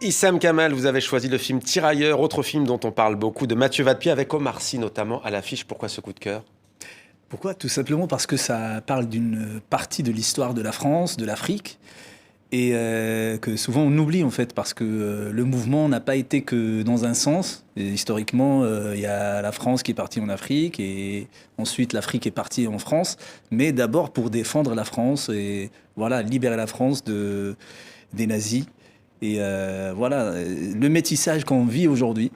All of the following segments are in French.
Issam Kamal, vous avez choisi le film Tirailleurs, autre film dont on parle beaucoup, de Mathieu Vadepied, avec Omar Sy notamment à l'affiche. Pourquoi ce coup de cœur ? Pourquoi ? Tout simplement parce que ça parle d'une partie de l'histoire de la France, de l'Afrique, et que souvent on oublie en fait, parce que le mouvement n'a pas été que dans un sens. Et historiquement, il y a la France qui est partie en Afrique, et ensuite l'Afrique est partie en France, mais d'abord pour défendre la France et voilà, libérer la France des nazis. Et voilà, le métissage qu'on vit aujourd'hui,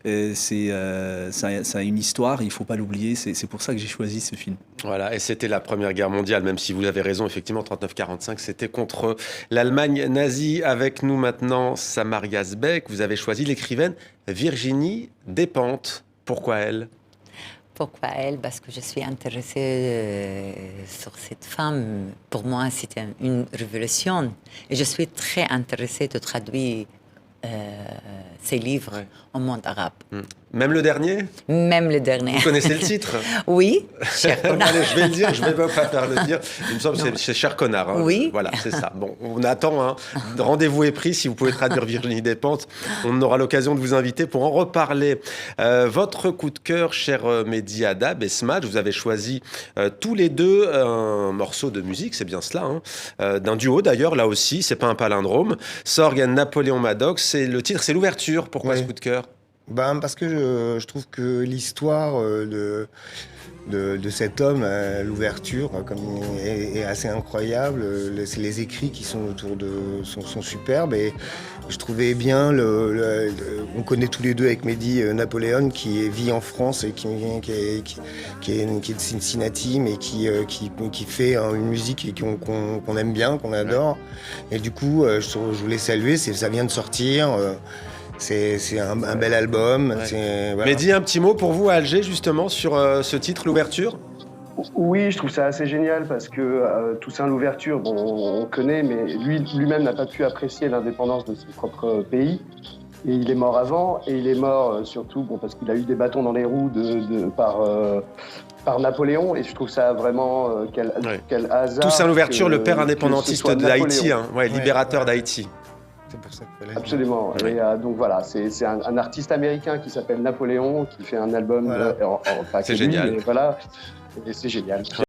ça a une histoire, il ne faut pas l'oublier, c'est pour ça que j'ai choisi ce film. Voilà, et c'était la Première Guerre mondiale, même si vous avez raison, effectivement, 39-45, c'était contre l'Allemagne nazie. Avec nous maintenant, Samar Yazbek, vous avez choisi l'écrivaine Virginie Despentes. Pourquoi elle ? Pourquoi elle ? Parce que je suis intéressée sur cette femme. Pour moi, c'était une révolution. Et je suis très intéressée de traduire ses livres au monde arabe. Même le dernier ? Même le dernier. Vous connaissez le titre ? Oui, Cher connard. Allez, je vais le dire, je ne vais pas faire le dire. Il me semble que c'est Cher connard. Hein. Oui. Voilà, c'est ça. Bon, on attend. Hein. Rendez-vous est pris. Si vous pouvez traduire Virginie Despentes, on aura l'occasion de vous inviter pour en reparler. Votre coup de cœur, cher Mehdi Haddad et Smadj, vous avez choisi tous les deux un morceau de musique, c'est bien cela, hein, d'un duo d'ailleurs, là aussi, c'est pas un palindrome. Sorg et Napoléon Maddox, le titre, c'est l'ouverture. Pourquoi ce coup de cœur ? Parce que je trouve que l'histoire de cet homme, l'ouverture, est assez incroyable. Les écrits qui sont autour sont superbes. Et je trouvais bien, on connaît tous les deux avec Mehdi Napoléon, qui vit en France et qui est de Cincinnati, mais qui fait une musique qu'on aime bien, qu'on adore. Et du coup, je voulais saluer, ça vient de sortir. C'est un bel album. Ouais. Voilà. Mehdi, un petit mot pour vous à Alger, justement, sur ce titre, l'ouverture ? Oui, je trouve ça assez génial parce que Toussaint Louverture, bon, on connaît, mais lui-même n'a pas pu apprécier l'indépendance de son propre pays. Et il est mort avant, et il est mort surtout parce qu'il a eu des bâtons dans les roues par Napoléon, et je trouve ça vraiment quel hasard. Toussaint Louverture, le père indépendantiste d'Haïti, hein, libérateur d'Haïti. Pour ça absolument. Et donc voilà, c'est un artiste américain qui s'appelle Napoléon, qui fait un album. Voilà. C'est génial. Lui, et voilà, et c'est génial.